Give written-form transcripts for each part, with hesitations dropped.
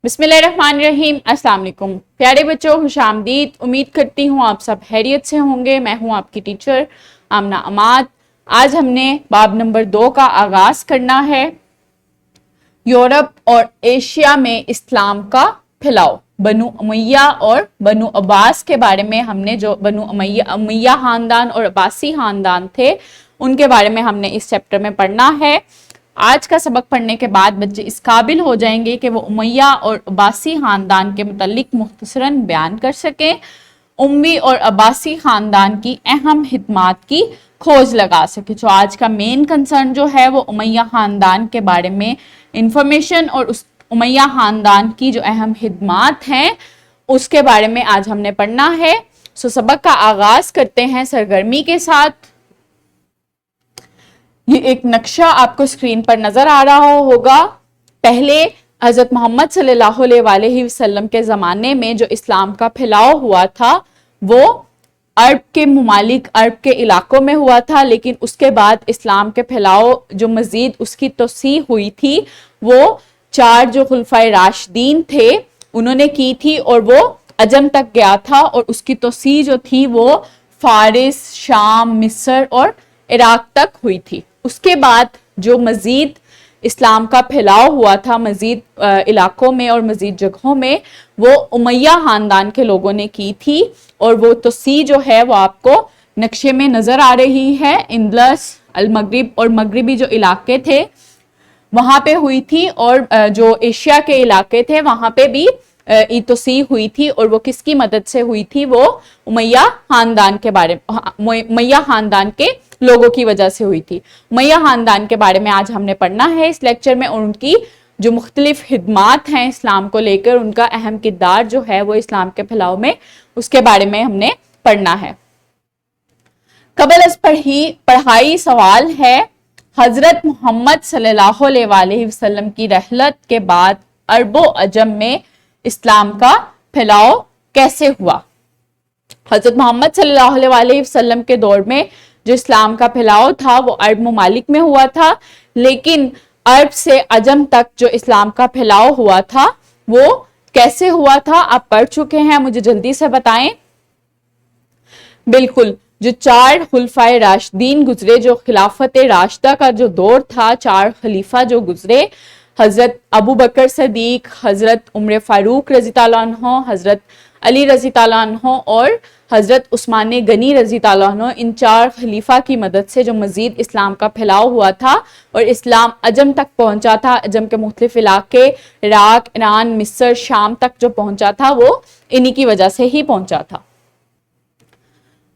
बिस्मिल्लाहिर्रहमानिर्रहीम। अस्सलाम वालेकुम प्यारे बच्चों, खुशामदीद। उम्मीद करती हूँ आप सब खैरियत से होंगे। मैं हूँ आपकी टीचर आमना अमाद। आज हमने बाब नंबर 2 का आगाज करना है। यूरोप और एशिया में इस्लाम का फैलाव। बनु उमैया और बनु अब्बास के बारे में हमने, जो बनु उमैया खानदान और अब्बासी खानदान थे, उनके बारे में हमने इस चैप्टर में पढ़ना है। आज का सबक पढ़ने के बाद बच्चे इस काबिल हो जाएंगे कि वो उमैया और अब्बासी खानदान के मुतल्लिक मुख्तसरन बयान कर सकें, उम्मी और अब्बासी खानदान की अहम हिदमात की खोज लगा सके। जो आज का मेन कंसर्न जो है वो उमैया खानदान के बारे में इंफॉर्मेशन और उस उमैया खानदान की जो अहम हिदमात हैं उसके बारे में आज हमने पढ़ना है। सो सबक का आगाज करते हैं सरगर्मी के साथ। ये एक नक्शा आपको स्क्रीन पर नजर आ रहा होगा। पहले हजरत मोहम्मद सल्लल्लाहु अलैहि वसल्लम के ज़माने में जो इस्लाम का फैलाव हुआ था वो अरब के मुमालिक, अरब के इलाकों में हुआ था, लेकिन उसके बाद इस्लाम के फैलाव जो मजीद उसकी तोसी हुई थी वो 4 जो खुलफाए राशिदीन थे उन्होंने की थी, और वो अजम तक गया था, और उसकी तोसी जो थी वो फारिस, शाम, मिस्र और इराक तक हुई थी। उसके बाद जो मजीद इस्लाम का फैलाव हुआ था मजीद इलाकों में और मजीद जगहों में, वो उमैया खानदान के लोगों ने की थी, और वो तोसी जो है वो आपको नक्शे में नजर आ रही है। इंदलस, अल मगरिब और मगरिबी जो इलाके थे वहां पे हुई थी, और जो एशिया के इलाके थे वहां पे भी तोसी हुई थी, और वो किसकी मदद से हुई थी? वो उमैया खानदान के बारे में, उमैया खानदान के लोगों की वजह से हुई थी। उमैया खानदान के बारे में आज हमने पढ़ना है इस लेक्चर में, और उनकी जो मुख्तलिफ हिदमात हैं इस्लाम को लेकर, उनका अहम किरदार जो है वो इस्लाम के फैलाव में, उसके बारे में हमने पढ़ना है। कबल अज पढ़ाई सवाल है, हजरत मोहम्मद सल्लल्लाहु अलैहि वसल्लम की रहलत के बाद अरबो अजम में इस्लाम का फैलाव कैसे हुआ? हजरत मोहम्मद सल्लल्लाहु अलैहि वसल्लम के दौर में जो इस्लाम का फैलाव था वो अरब मुमालिक में हुआ था, लेकिन अरब से अजम तक जो इस्लाम का फैलाव हुआ था वो कैसे हुआ था? आप पढ़ चुके हैं, मुझे जल्दी से बताएं। बिल्कुल, जो 4 खुलफाए राशिदीन गुजरे, जो खिलाफत राशिदा का जो दौर था, 4 खलीफा जो गुजरे, हजरत अबू बकर सदीक, हजरत उमर फारूक रजी ताला अन्हो, हजरत अली रजी ताला अन्हो और हजरत उस्मान गनी रजी ताला अन्हो, इन 4 खलीफा की मदद से जो मजीद इस्लाम का फैलाव हुआ था और इस्लाम अजम तक पहुंचा था, अजम के मुख्तलिफ इलाके, इराक, ईरान, मिस्र, शाम तक जो पहुंचा था वो इन्हीं की वजह से ही पहुंचा था।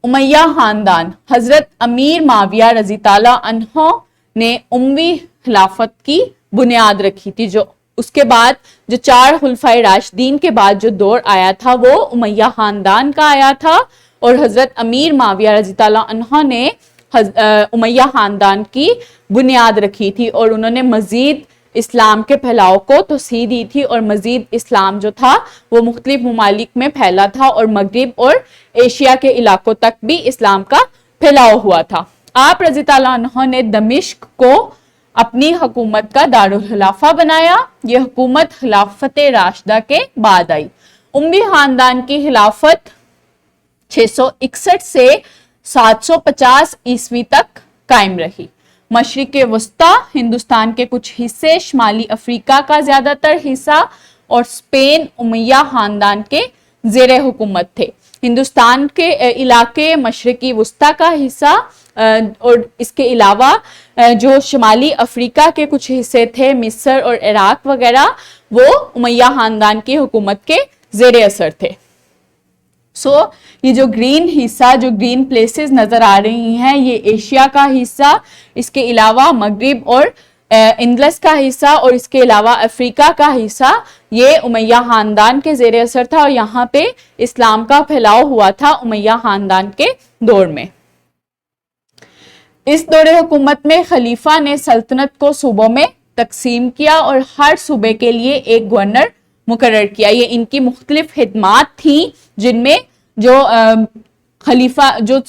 उमैया खानदान, हजरत अमीर माविया रजी ताला अन्हो ने उम्मी खिलाफत की बुनियाद रखी थी। जो उसके बाद जो 4 खुलफाए राशिदीन के बाद जो दौर आया था वो उमैया खानदान का आया था, और हजरत अमीर माविया रजी ताला अन्हो ने उमैया खानदान की बुनियाद रखी थी, और उन्होंने मजीद इस्लाम के फैलाव को तोसी दी थी, और मजीद इस्लाम जो था वो मुख्तलिफ मुमालिक में फैला था, और मगरिब और एशिया के इलाकों तक भी इस्लाम का फैलाव हुआ था। आप रजी ताला अन्हो ने दमिश्क को अपनी हुकूमत का दारुल खिलाफा बनाया। यह हुकूमत खिलाफत राशिदा के बाद आई। उम्मी खानदान की खिलाफत 661 से 750 ईस्वी तक कायम रही। मशरिक़ वस्ता, हिंदुस्तान के कुछ हिस्से, शुमाली अफ्रीका का ज्यादातर हिस्सा और स्पेन उमैया खानदान के ज़ेरे हुकूमत थे। हिंदुस्तान के इलाके, मशरिक़ी वस्ता का हिस्सा और इसके अलावा जो शुमाली अफ्रीका के कुछ हिस्से थे, मिस्र और इराक वगैरह, वो उमैया खानदान की हुकूमत के ज़ेरे असर थे। सो ये जो ग्रीन हिस्सा, जो ग्रीन प्लेसेस नजर आ रही हैं, ये एशिया का हिस्सा, इसके अलावा मगरिब और इंदलस का हिस्सा, और इसके अलावा अफ्रीका का हिस्सा, ये उमैया खानदान के ज़ेरे असर था, और यहाँ पे इस्लाम का फैलाव हुआ था उमैया खानदान के दौर में। इस दौरे हुकूमत में खलीफा ने सल्तनत को सूबों में तकसीम किया और हर सूबे के लिए एक गवर्नर मुकर्रर किया। ये इनकी मुख्तलिफ खिदमात थी, जिनमें जो खलीफा जो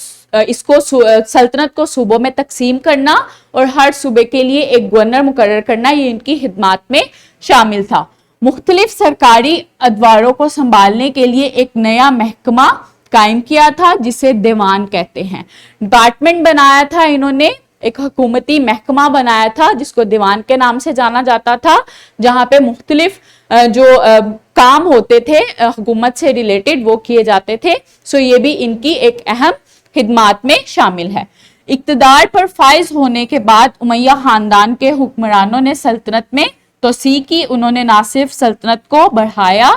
इसको सल्तनत को सूबों में तकसीम करना और हर सूबे के लिए एक गवर्नर मुकर्रर करना, ये इनकी खिदमात में शामिल था। मुख्तलिफ सरकारी अदवारों को संभालने के लिए एक नया महकमा कायम किया था जिसे दीवान कहते हैं। डिपार्टमेंट बनाया था इन्होंने, एक हुकूमती महकमा बनाया था जिसको दीवान के नाम से जाना जाता था, जहां पे मुख्तलिफ जो काम होते थे हुकूमत से रिलेटेड वो किए जाते थे। सो ये भी इनकी एक अहम खिदमात में शामिल है। इक्तदार पर फाइज होने के बाद उमैया खानदान के हुक्मरानों ने सल्तनत में तोसी की। उन्होंने ना सिर्फ सल्तनत को बढ़ाया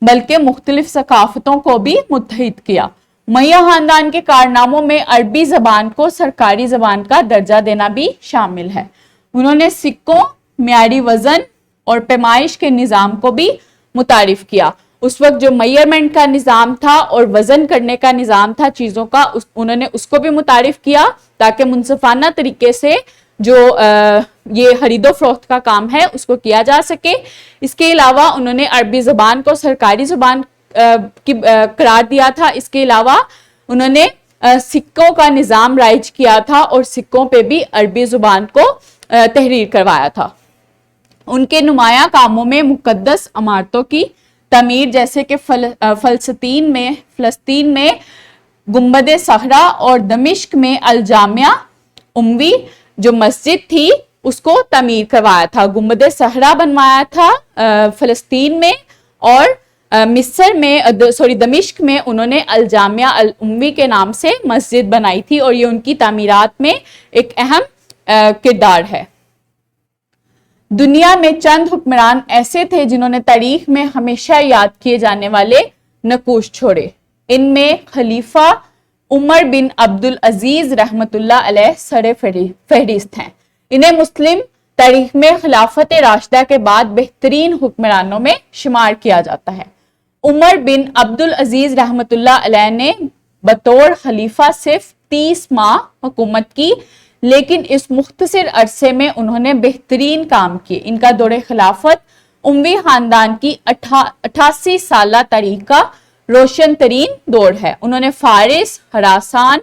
बल्कि मुख्तलिफ सकाफतों को भी मुत्तहिद किया। उमैया खानदान के कारनामों में अरबी जबान को सरकारी जबान का दर्जा देना भी शामिल है। उन्होंने सिक्कों, म्यारी वजन और पैमाइश के निज़ाम को भी मुतारिफ किया। उस वक्त जो मेजरमेंट का निज़ाम था और वजन करने का निज़ाम था चीज़ों का, उन्होंने उसको भी मुतारिफ किया ताकि मुनसिफाना तरीके से जो ये खरीदो फरोख्त का काम है उसको किया जा सके। इसके अलावा उन्होंने अरबी ज़बान को सरकारी ज़बान करार दिया था। इसके अलावा उन्होंने सिक्कों का निज़ाम राइज किया था और सिक्कों पे भी अरबी ज़ुबान को तहरीर करवाया था। उनके नुमाया कामों में मुकद्दस इमारतों की तमीर, जैसे कि फ़लस्तीन में गुंबद सहरा और दमिश्क में अल जामिया उम्वी जो मस्जिद थी उसको तमीर करवाया था। गुंबद सहरा बनवाया था फ़लस्तीन में, और मिस्र में दमिश्क में उन्होंने अल जामिया अल उम्वी के नाम से मस्जिद बनाई थी और ये उनकी तामीरात में एक अहम किरदार है। दुनिया में चंद हुक्मरान ऐसे थे जिन्होंने तारीख में हमेशा याद किए जाने वाले नकूश छोड़े। इनमें खलीफा उमर बिन अब्दुल अजीज रहमतुल्लाह अलैह सरे फहरिस्त हैं। इन्हें मुस्लिम तारीख में खिलाफत राशिदा के बाद बेहतरीन हुक्मरानों में शुमार किया जाता है। उमर बिन अब्दुल अजीज रहमतुल्लाह अलैह ने बतौर खलीफा सिर्फ 30 माह हुकूमत की, लेकिन इस मुख्तसर अरसे में उन्होंने बेहतरीन काम किए। इनका दौरे खिलाफत उम्वी खानदान की 88 साल तारीख का रोशन तरीन दौर है। उन्होंने फारिस, हरासान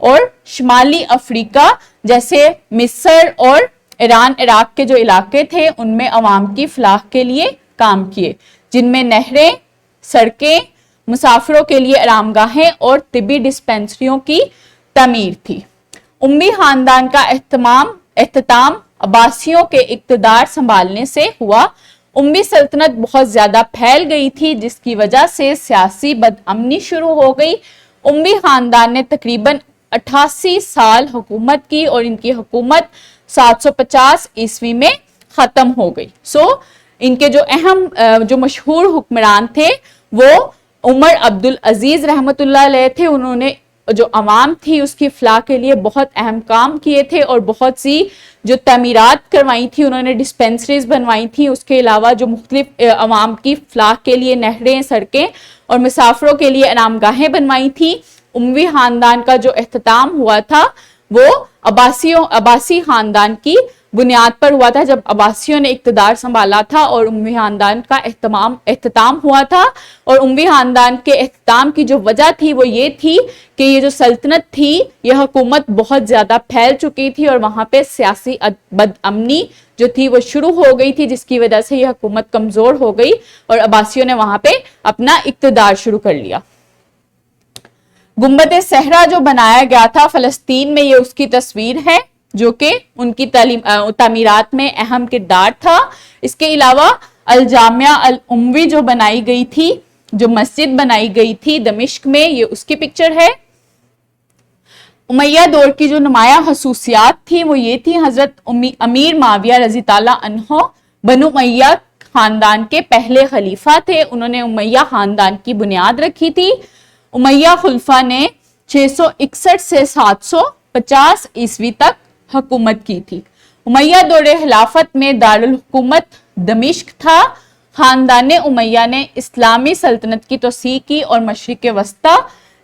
और शुमाली अफ्रीका जैसे मिस्र और ईरान, इराक के जो इलाके थे उनमें अवाम की फलाह के लिए काम किए, जिनमें नहरें, सड़कें, मुसाफिरों के लिए आरामगाहें और तिब्बी डिस्पेंसरियों की तमीर थी। उम्मी खानदान का एहतमाम अब्बासियों के इक्तदार संभालने से हुआ। उम्मी सल्तनत बहुत ज्यादा फैल गई थी जिसकी वजह से सियासी बदअमनी शुरू हो गई। उम्मी खानदान ने तकरीबन 88 साल हुकूमत की और इनकी हुकूमत 750 ईस्वी में खत्म हो गई। इनके जो अहम जो मशहूर हुक्मरान थे वो उमर अब्दुल अजीज रहमतुल्लाह अलैह थे। उन्होंने जो अवाम थी उसकी फलाह के लिए बहुत अहम काम किए थे और बहुत सी जो तमीरात करवाई थी, उन्होंने डिस्पेंसरीज बनवाई थी। उसके अलावा जो मुख्तलिफ अवाम की फलाह के लिए नहरें, सड़कें और मुसाफिरों के लिए आरामगाहें बनवाई थी। उम्वी खानदान का जो एहतमाम हुआ था वो अब्बासी खानदान की बुनियाद पर हुआ था, जब अब्बासियों ने इक्तदार संभाला था और उम्वी खानदान का एहतमाम हुआ था। और उम्वी खानदान के एहतमाम की जो वजह थी वो ये थी कि ये जो सल्तनत थी यह हुकूमत बहुत ज्यादा फैल चुकी थी और वहां पे सियासी बदअमनी जो थी वो शुरू हो गई थी, जिसकी वजह से यह हुकूमत कमजोर हो गई और अब्बासियों ने वहां पे अपना इक्तदार शुरू कर लिया। गुंबद सहरा जो बनाया गया था फलस्तीन में, ये उसकी तस्वीर है जो कि उनकी तामीरात में अहम किरदार था। इसके अलावा अल जामिया अल उम्वी जो बनाई गई थी, जो मस्जिद बनाई गई थी दमिश्क में, ये उसकी पिक्चर है। उमैया दौर की जो नुमाया खसूसियात थी वो ये थी, हजरत अमीर माविया रजी ताला अन्हो बनु उमैया खानदान के पहले खलीफा थे। उन्होंने उमैया खानदान की बुनियाद रखी थी। उमैया खुलफा ने 661 से 750 ईस्वी तक हुकूमत की थी। उमैया दौरे खिलाफत में दारुल हुकूमत दमिश्क था। खानदान उमैया ने इस्लामी सल्तनत की तोसी की और मशरिक वस्ता,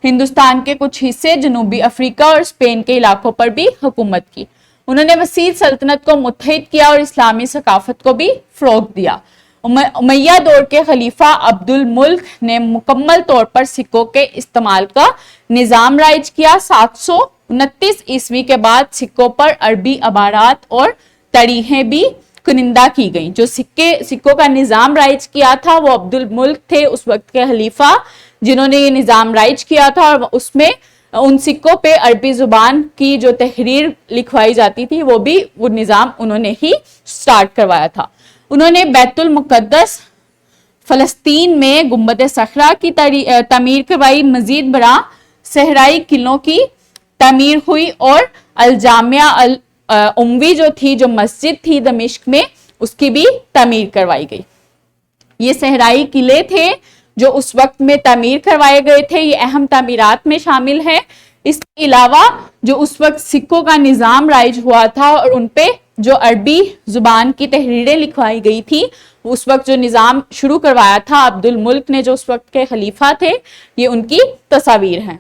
हिंदुस्तान के कुछ हिस्से, जनूबी अफ्रीका और स्पेन के इलाकों पर भी हुकूमत की। उन्होंने वसीद सल्तनत को मुत्तहिद किया और इस्लामी सकाफत को भी फरोग दिया। उमैया दौर के खलीफा अब्दुल मुल्क ने मुकम्मल तौर पर सिक्कों के इस्तेमाल का निज़ाम राइज किया। 729 ईस्वी के बाद सिक्कों पर अरबी अबारात और तरीहें भी کنندہ کی گئی. جو سکوں کا نظام رائج کیا تھا وہ عبد الملک تھے اس وقت کے خلیفہ جنہوں نے یہ نظام رائج کیا تھا, اور اس میں ان سکوں پہ عربی زبان کی جو تحریر لکھوائی جاتی تھی وہ نظام انہوں نے ہی سٹارٹ کروایا تھا. انہوں نے بیت المقدس فلسطین میں گنبد صخرہ کی تعمیر کروائی. مزید برآں صحرائی قلعوں کی تعمیر ہوئی, اور الجامعہ الاموی جو تھی, جو مسجد تھی دمشق میں, اس کی بھی تعمیر کروائی گئی. یہ صحرائی قلعے تھے جو اس وقت میں تعمیر کروائے گئے تھے, یہ اہم تعمیرات میں شامل ہے. اس کے علاوہ جو اس وقت سکوں کا نظام رائج ہوا تھا اور ان پہ جو عربی زبان کی تحریریں لکھوائی گئی تھی, اس وقت جو نظام شروع کروایا تھا عبد الملک نے جو اس وقت کے خلیفہ تھے, یہ ان کی تصاویر ہیں.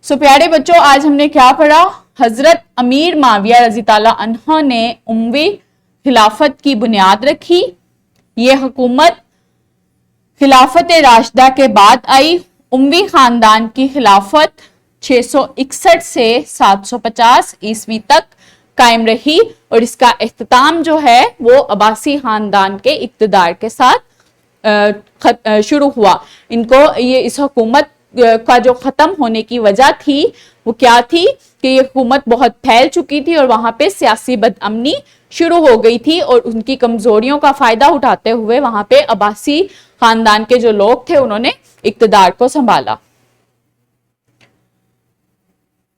سو پیارے بچوں, آج ہم نے کیا پڑھا؟ حضرت امیر معاویہ رضی اللہ عنہ نے اموی خلافت کی بنیاد رکھی. یہ حکومت خلافت راشدہ کے بعد آئی. اموی خاندان کی خلافت 661 سے 750 عیسوی تک قائم رہی, اور اس کا اختتام جو ہے وہ عباسی خاندان کے اقتدار کے ساتھ شروع ہوا. ان کو اس حکومت کا جو ختم ہونے کی وجہ تھی وہ کیا تھی کہ یہ حکومت بہت پھیل چکی تھی اور وہاں پہ سیاسی بدامنی شروع ہو گئی تھی, اور ان کی کمزوریوں کا فائدہ اٹھاتے ہوئے وہاں پہ عباسی خاندان کے جو لوگ تھے انہوں نے اقتدار کو سنبھالا.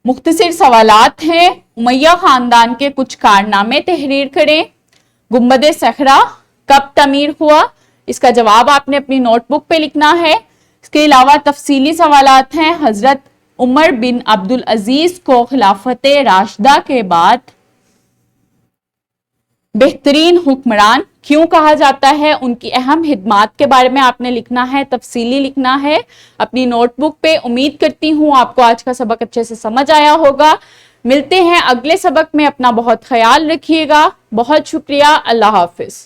مختصر سوالات ہیں. امیہ خاندان کے کچھ کارنامے تحریر کریں. گنبد صخرہ کب تعمیر ہوا؟ اس کا جواب آپ نے اپنی نوٹ بک پہ لکھنا ہے. اس کے علاوہ تفصیلی سوالات ہیں. حضرت عمر بن عبد العزیز کو خلافت راشدہ کے بعد بہترین حکمران کیوں کہا جاتا ہے؟ ان کی اہم خدمات کے بارے میں آپ نے لکھنا ہے, تفصیلی لکھنا ہے اپنی نوٹ بک پہ. امید کرتی ہوں آپ کو آج کا سبق اچھے سے سمجھ آیا ہوگا. ملتے ہیں اگلے سبق میں. اپنا بہت خیال رکھیے گا. بہت شکریہ. اللہ حافظ.